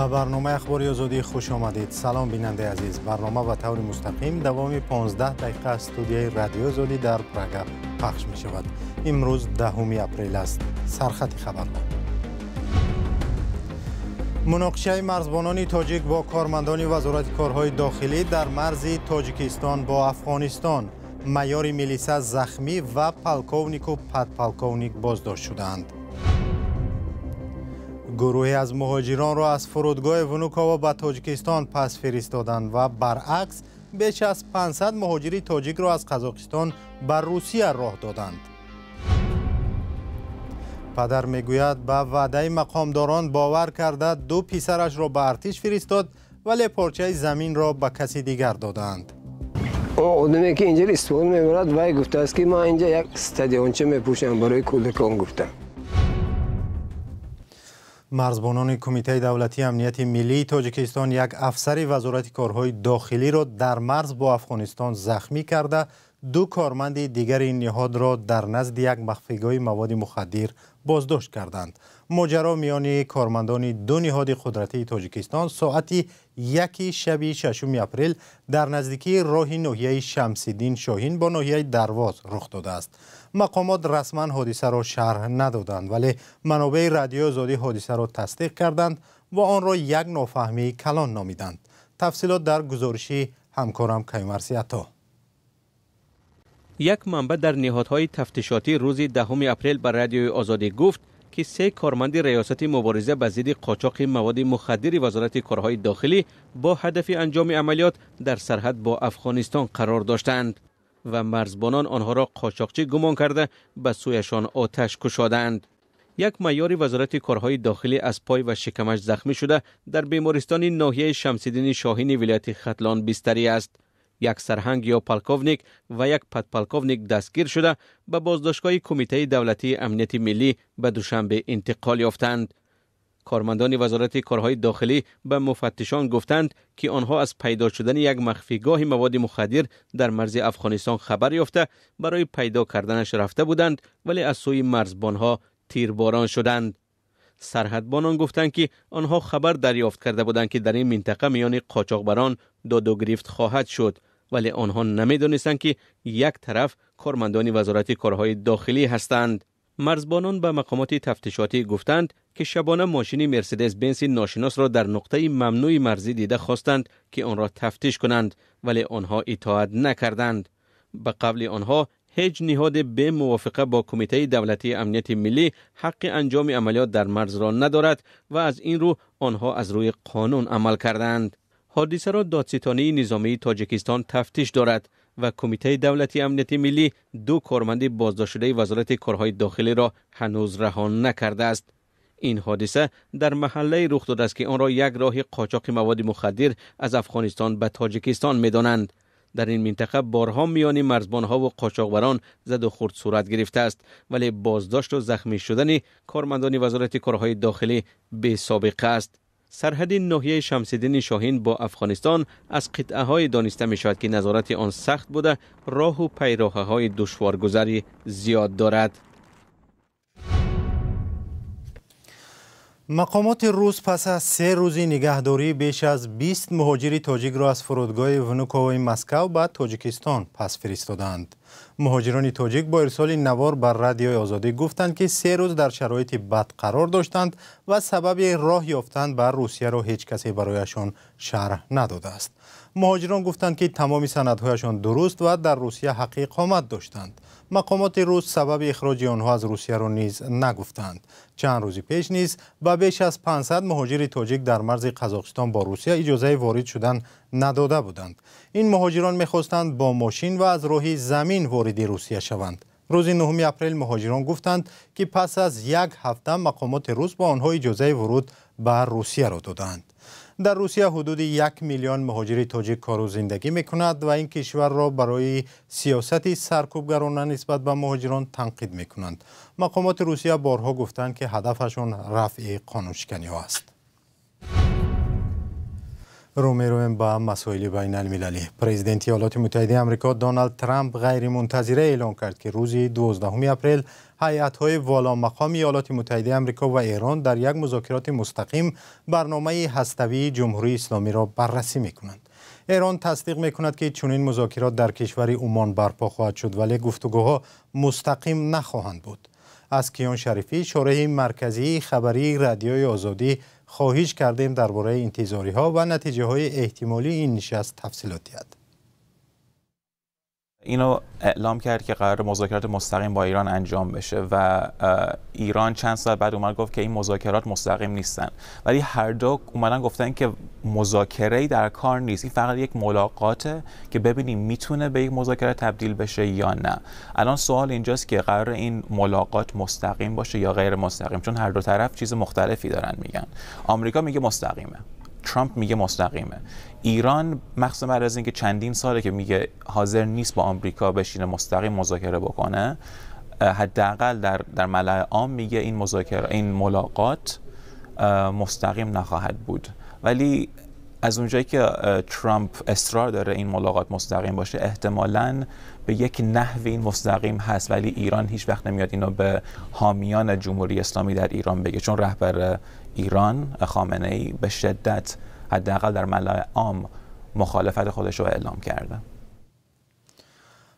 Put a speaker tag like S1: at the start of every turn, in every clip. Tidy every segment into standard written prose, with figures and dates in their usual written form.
S1: با برنامه اخباری آزادی خوش آمدید. سلام بیننده عزیز. برنامه به طور مستقیم دوام 15 دقیقه استودیوی رادیو آزادی در پراگ پخش می شود. امروز 10 اپریل است. سرخط خبرها. مناقشه مرزبانان تاجیک با کارمندان وزارت کارهای داخلی در مرز تاجیکستان با افغانستان. مایور میلیسا زخمی و پالکوونیک و پدپالکوونیک بازداشت شدند. گروهی از مهاجران را از فرودگاه ونوکاوا به تاجیکستان پس فرستادند و برعکس بیش از 500 مهاجری تاجیک را از قزاقستان به روسیه راه دادند. پدر میگوید به وعده مقامداران باور کرده 2 پسرش را به ارتش فرستاد ولی پارچه زمین را به کسی دیگر دادند.
S2: آدمی که اینجا استفاده میبرد وای گفته است که ما اینجا یک استادیونچه میپوشم برای کودکان گفتم.
S1: مرزبانان کمیته دولتی امنیت ملی تاجیکستان یک افسر وزارت کارهای داخلی را در مرز با افغانستان زخمی کرده 2 کارمند دیگر این نهاد را در نزد یک مخفیگاه مواد مخدر بازداشت کردند. ماجرا میان کارمندان 2 نهاد قدرتی تاجیکستان ساعت 1 شب 6 اپریل در نزدیکی راه ناحیه شمس‌الدین شاهین با ناحیه درواز رخ داده است. مقامات رسما حادثه را شرح ندادند ولی منابع رادیو آزادی حادثه را تصدیق کردند و آن را یک نافهمی کلان نامیدند. تفصیلات در گزارشی همکارم کیومرثی عطا.
S3: یک منبع در نهادهای تفتیشاتی روز 10 اپریل به رادیوی آزادی گفت که 3 کارمند ریاست مبارزه به ضد قاچاق مواد مخدر وزارت کارهای داخلی با هدف انجام عملیات در سرحد با افغانستان قرار داشتند و مرزبانان آنها را قاچاقچی گمان کرده به سویشان آتش کشادند. یک مایور وزارت کارهای داخلی از پای و شکمش زخمی شده در بیمارستان ناحیه شمس‌الدین شاهین ولایت ختلان بستری است. یک سرهنگ یا پالکوونیک و یک پدپالکوونیک دستگیر شده به بازداشتگاه کمیته دولتی امنیت ملی به دوشنبه انتقال یافتند. کارمندان وزارت کارهای داخلی به مفتشان گفتند که آنها از پیدا شدن یک مخفیگاه مواد مخدر در مرز افغانستان خبر یافته برای پیدا کردنش رفته بودند ولی از سوی مرزبانها تیرباران شدند. سرحدبانان گفتند که آنها خبر دریافت کرده بودند که در این منطقه میان قاچاقبران داد و گرفت خواهد شد ولی آنها نمیدانستند که یک طرف کارمندان وزارت کارهای داخلی هستند. مرزبانان به مقامات تفتیشاتی گفتند که شبانه ماشین مرسدس بنز ناشناس را در نقطه ممنوع مرزی دیده خواستند که آن را تفتیش کنند ولی آنها اطاعت نکردند. به قبل آنها هیچ نهاد به موافقه با کمیته دولتی امنیت ملی حق انجام عملیات در مرز را ندارد و از این رو آنها از روی قانون عمل کردند. حادثه را دادستانی نظامی تاجیکستان تفتیش دارد و کمیته دولتی امنیت ملی 2 کارمند بازداشت شده وزارت کارهای داخلی را هنوز رها نکرده است. این حادثه در محله رخ داده است که آن را یک راه قاچاق مواد مخدر از افغانستان به تاجیکستان می‌دانند. در این منطقه بارها میان مرزبانها و قاچاقبران زد و خورد صورت گرفته است ولی بازداشت و زخمی شدن کارمندان وزارت کارهای داخلی بی سابقه است. سرحد ناحیه شمس‌الدین شاهین با افغانستان از قطعه های دانسته می شود که نظارت آن سخت بوده، راه و پیراه های دشوارگذری زیاد دارد.
S1: مقامات روس پس از 3 روز نگهداری بیش از 20 مهاجر تاجیک را از فرودگاه ونوکاوا مسکو به تاجیکستان پس فرستادند. مهاجران تاجیک با ارسال نوار بر رادیوی آزادی گفتند که 3 روز در شرایط بد قرار داشتند و سبب راه یافتن به روسیه را هیچ کسی برایشان شرح نداده است. مهاجران گفتند که تمام سندهایشان درست و در روسیه حق اقامت داشتند. مقامات روس سبب اخراج آنها از روسیه را نیز نگفتند. چند روز پیش نیز به بیش از 500 مهاجر تاجیک در مرز قزاقستان با روسیه اجازه وارد شدن نداده بودند. این مهاجران می‌خواستند با ماشین و از راه زمین وارد روسیه شوند. روز 9 اپریل مهاجران گفتند که پس از 1 هفته مقامات روس با آنها اجازه ورود به روسیه را دادند. در روسیه حدود 1 میلیون مهاجر تاجیک کار و زندگی می‌کند و این کشور را برای سیاست سرکوبگرانه نسبت به مهاجران تنقید می‌کنند. مقامات روسیه بارها گفتند که هدفشان رفع قانونشکنی‌ها است. رو میرویم با مسائل بین المللی. پرزیدنت ایالات متحده آمریکا دونالد ترامپ غیر منتظره اعلام کرد که روز 12 اپریل هیئت‌های والا مقام ایالات متحده آمریکا و ایران در یک مذاکرات مستقیم برنامه هسته‌ای جمهوری اسلامی را بررسی می‌کنند. ایران تصدیق می‌کند که چنین مذاکرات در کشور عمان برپا خواهد شد، ولی گفتگوها مستقیم نخواهند بود. از کیان شریفی، شورای مرکزی خبری رادیوی آزادی، خواهش کردیم درباره انتظاری‌ها و نتیجه‌های احتمالی این نشست تفصیلات دهد.
S4: اینو اعلام کرد که قرار مذاکرات مستقیم با ایران انجام بشه و ایران چند ساعت بعد اومد گفت که این مذاکرات مستقیم نیستن، ولی هر دو اومدن گفتن که مذاکره‌ای در کار نیست، این فقط یک ملاقاته که ببینیم میتونه به یک مذاکره تبدیل بشه یا نه. الان سوال اینجاست که قرار این ملاقات مستقیم باشه یا غیر مستقیم، چون هر دو طرف چیز مختلفی دارن میگن. آمریکا میگه مستقیمه، ترامپ میگه مستقیمه. ایران مخصوصا بعد از اینکه چندین ساله که میگه حاضر نیست با آمریکا بشینه مستقیم مذاکره بکنه، حداقل در ملأ عام میگه این ملاقات مستقیم نخواهد بود. ولی از اونجایی که ترامپ اصرار داره این ملاقات مستقیم باشه، احتمالاً به یک نحوی این مستقیم هست، ولی ایران هیچ وقت نمیاد اینو به حامیان جمهوری اسلامی در ایران بگه، چون رهبر ایران خامنه‌ای به شدت حداقل در ملأ عام مخالفت خودش رو اعلام کرده.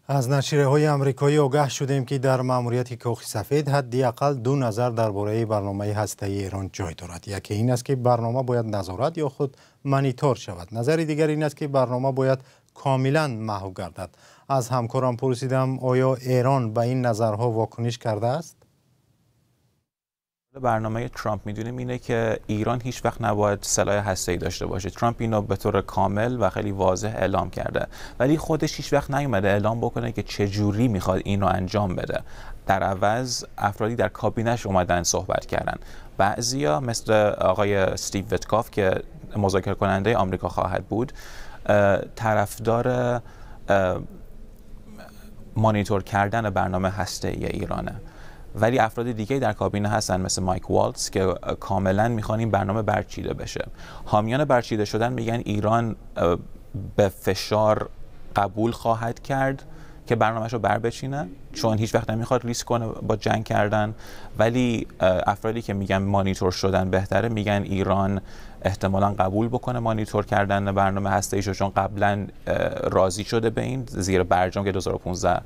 S1: از نشریه‌های آمریکایی آگاه شدیم که در مأموریت کاخ سفید حداقل دو نظر درباره برنامه هسته‌ای ایران جای دارد. یکی این است که برنامه باید نظارت یا خود مانیتور شود. نظر دیگر این است که برنامه باید کاملا محو گردد. از همکارم پرسیدم آیا ایران به این نظرها واکنش کرده است؟
S4: برنامه ترامپ میدونیم اینه که ایران هیچ وقت نباید سلاح هسته‌ای داشته باشه. ترامپ اینو به طور کامل و خیلی واضح اعلام کرده، ولی خودش هیچ وقت نیومده اعلام بکنه که چه جوری میخواد اینو انجام بده. در عوض افرادی در کابینش اومدن صحبت کردن. بعضیا مثل آقای استیو ویتکاف که مذاکره کننده آمریکا خواهد بود، طرفدار مانیتور کردن برنامه هسته‌ای ایرانه، ولی افراد دیگه در کابینه هستن مثل مایک والتز که کاملا میخوان این برنامه برچیده بشه. حامیان برچیده شدن میگن ایران به فشار قبول خواهد کرد که برنامه‌شو بچینه، چون هیچ وقت نمیخواد ریسک کنه با جنگ کردن. ولی افرادی که میگن مانیتور شدن بهتره، میگن ایران احتمالاً قبول بکنه مانیتور کردن برنامه هسته‌ایشو، چون قبلا راضی شده به این زیر برجام که 2015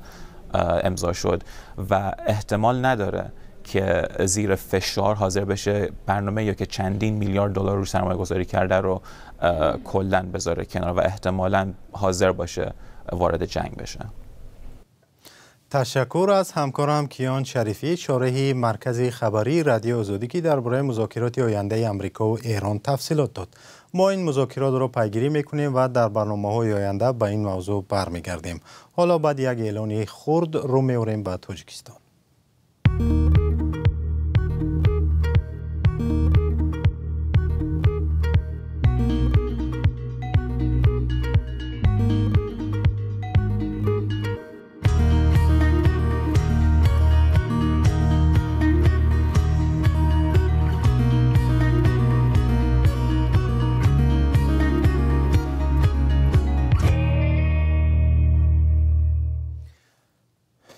S4: امضا شد و احتمال نداره که زیر فشار حاضر بشه برنامه یا که چندین میلیارد دلار رو سرمایه گذاری کرده رو کلاً بذاره کنار و احتمالاً حاضر باشه وارد جنگ بشه.
S1: تشکر از همکارم کیان شریفی، شارح مرکز خبری رادیو آزادی که درباره مذاکرات آینده آمریکا و ایران تفصیلات داد. ما این مذاکرات را پیگیری میکنیم و در برنامه‌های آینده به این موضوع برمیگردیم. حالا بعد یک اعلان خرد رو میوریم به تاجیکستان.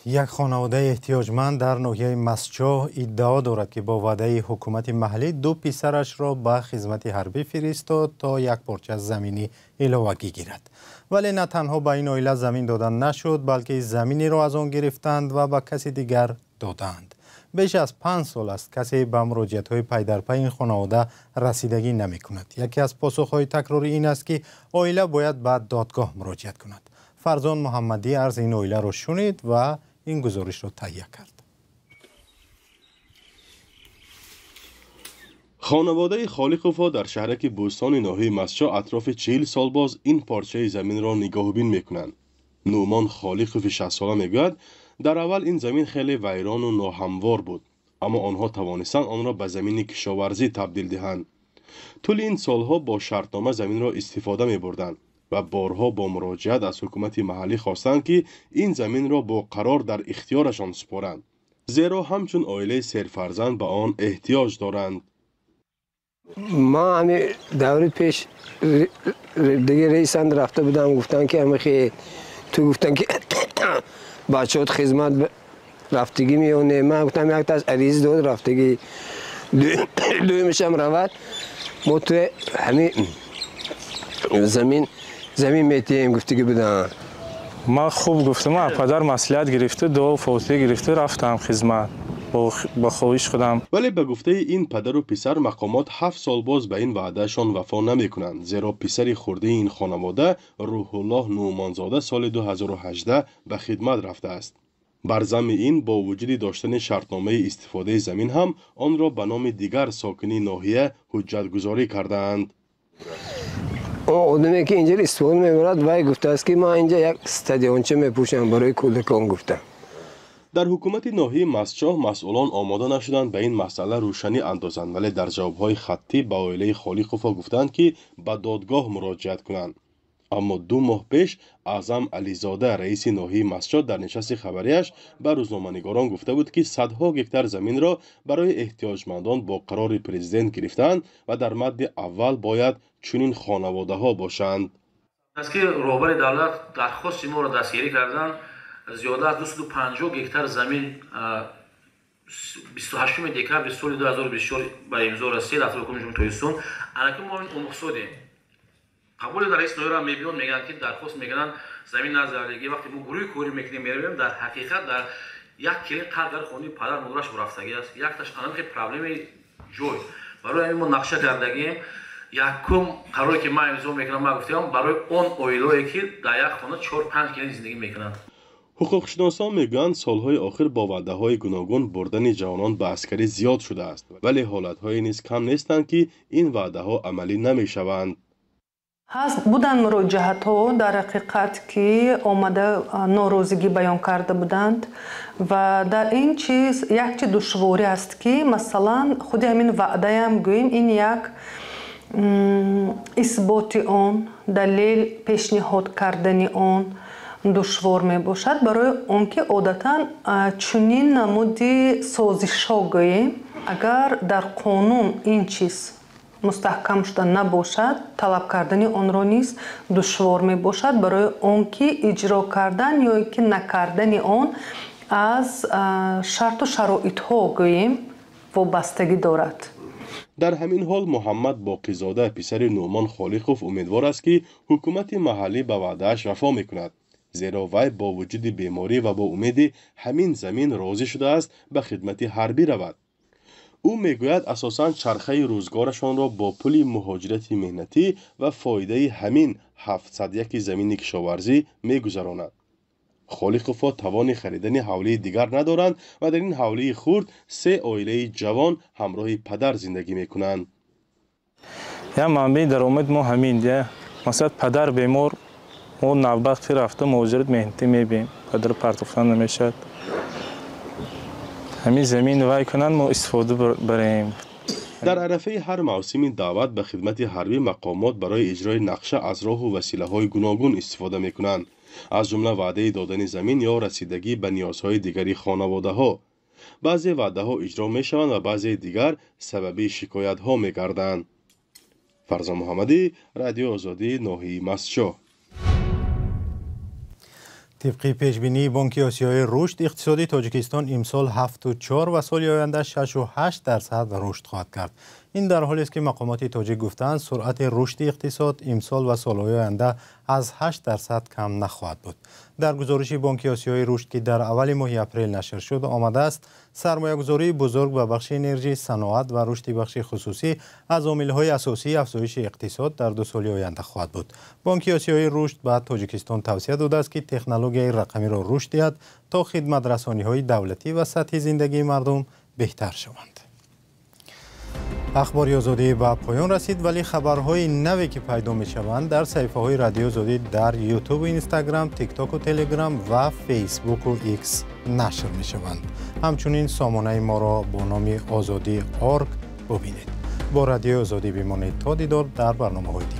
S1: یک خانواده احتیاجمند در ناحیه مسچاه ادعا دارد که با وعده حکومت محلی دو پسرش را به خدمت حربی فرستاد تا یک پارچه زمینی علاوگی گیرد. ولی نه تنها به این عائله زمین دادن نشد، بلکه زمینی را از آن گرفتند و به کسی دیگر دادند. بیش از 5 سال است کسی به مراجعت‌های پی در پی این خانواده رسیدگی نمی‌کند. یکی از پاسخ‌های تکراری این است که عائله باید به دادگاه مراجعت کند. فرزان محمدی عرض این عائله را شنید و این گزارش را تهیه کرد.
S5: خانواده خالق‌وفا در شهرک بوستان ناحیه مسچا اطراف 40 سال باز این پارچه زمین را نگاهبین میکنند. نومان خالق‌وف 60 ساله میگوید در اول این زمین خیلی ویران و ناهموار بود، اما آنها توانستند آن را به زمین کشاورزی تبدیل دهند. طول این سالها با شرطنامه زمین را استفاده می‌بردند و بارها با مراجعت از حکومت محلی خواستند که این زمین را با قرار در اختیارشان سپارند، زیرا همچون عائله سرفرزند به آن احتیاج دارند.
S2: ما همین دوری پیش دیگه رئیسند رفته بودم گفتن که همه خیلی تو گفتن که بچه‌ات خدمت رفتگی میونه. من گفتم یک تا عریض داد رفتگی دویمش هم رود ما تو همین زمین میتیم گفتگی بودن.
S6: ما خوب گفتم پدر مسئولیت گرفته دو فوتی گرفته رفتم خدمت با خواهش خودم.
S5: ولی به گفته این پدر و پسر مقامات 7 سال باز به این وعدهشان وفا نمی کنند، زیرا پسر خرده این خانواده روح الله نومانزاده سال 2018 به خدمت رفته است. بر ضمن این با وجود داشتن شرطنامه استفاده زمین هم آن را به نام دیگر ساکنی ناحیه حجت گذاری کردند.
S2: آدمی که اینجا استفاده میبرد وای گفته است که ما اینجا یک استادیونچه میپوشم برای کودکان گفته.
S5: در حکومت ناحیه مسچاه مسئولان آماده نشدند به این مسئله روشنی اندازند، ولی در جوابهای خطی به عائله خالیقوفا گفتند که به دادگاه مراجعت کنند. اما 2 ماه پیش اعظم علیزاده رئیس ناحیه مسچاه در نشست خبریش به روزنامه‌نگاران گفته بود که صدها گکتار زمین را برای احتیاجمندان با قرار پرزیدنت گرفتند و در مد اول باید چنین خانواده ها باشند.
S7: از که رهبر دولت درخواست ما را دستگیری کردند، زیاده از 250 گکتار زمین 28 دکمبر سال 2024 به امضا رسید از حکومت جمهوری اسلامی. الان ما این مقصودیم قبول در رئیس ناحیه را میبینن میگن که درخواست میگن زمین نزدیکی وقتی ما گروه کوری میکنیم میریم در حقیقت در یک کلی قرض در خونی پدر مادرش رفتگی است. یک تاش الان که پرابلم جوی برای این ما نقشه کردگیم. یکم قراری که ما امضا میکنم ما گفتم برای اون اویلایی که در یک خانه 4-5 کلی زندگی میکنن.
S5: حقوقشناسان میگویند سالهای آخر با وعده‌های گوناگون بردن جوانان به عسکری زیاد شده است، ولی حالت‌های نیز کم نیستند که این وعده‌ها عملی نمی‌شوند.
S8: هست بودن مراجعت‌ها در حقیقت که آمده ناراضگی بیان کرده بودند و در این چیز یک چیز دشواری است که مثلا خود همین وعده هم گوییم این یک اثبات آن دلیل پیشنهاد کردن آن دشوار می باشد. برای اون که عادتا چنین نمودی سازش ها گوییم اگر در قانون این چیز مستحکم شده نباشد طلب کردن آن را نیز دشوار می باشد. برای اون که اجرا کردن یا که نکردن آن از شرط و شرایط ها گوییم وابستگی دارد.
S5: در همین حال محمد باقیزاده پسر نومان خالیقوف امیدوار است که حکومت محلی به وعده‌اش وفا میکند، زیرا وی با وجود بیماری و با امید همین زمین راضی شده است به خدمت حربی رود. او میگوید اساساً چرخه روزگارشان را با پول مهاجرت مهنتی و فایده همین 701 زمین کشاورزی میگذراند. خالیقوفا توان خریدن حوله دیگر ندارند و در این حوله خرد 3 عائله جوان همراه پدر زندگی میکنند.
S6: یا منبع درآمد ما همین دیگه. مثلا پدر بیمار ما نوبت رفته مهاجرت مهنتی میبینیم، پدر پرتوفتن نمیشد. همین زمین وای کنن ما استفاده بریم.
S5: در عرفه هر موسم دعوت به خدمت حربی مقامات برای اجرای نقشه از راه و وسیله‌های گوناگون استفاده میکنند، از جمله وعده دادن زمین یا رسیدگی به نیازهای دیگری خانواده‌ها. بعضی وعده‌ها اجرا میشوند و بعضی دیگر سبب شکایت‌ها میگردند. فرزان محمدی، رادیو آزادی، ناحیه مسچاه.
S1: طبق پیشبینی بانک آسیای رشد اقتصادی تاجیکستان امسال 7.4 و سال آینده 6.8% رشد خواهد کرد. این در حالی است که مقامات تاجیک گفتند سرعت رشد اقتصاد امسال و سالهای آینده از 8% کم نخواهد بود. در گزارش بانک آسیای رشد که در اول ماه اپریل نشر شد آمده است سرمایه‌گذاری بزرگ به بخش انرژی، صنعت و رشد بخش خصوصی از عامل‌های اساسی افزایش اقتصاد در 2 سال آینده خواهد بود. بانک آسیای رشد به تاجیکستان توصیه داده است که تکنولوژی رقمی را رشد دهد تا خدمت رسانی‌های دولتی و سطح زندگی مردم بهتر شوند. اخبار آزادی به پایان رسید، ولی خبرهای نوی که پیدا می شوند در صفحه های رادیو آزادی در یوتیوب و اینستاگرام، تیک تاک و تلگرام و فیسبوک و ایکس نشر می شوند. همچنین سامانه ما را با نام آزادی.org ببینید. با رادیو آزادی بمانید تا دیدار در برنامه های دیگر.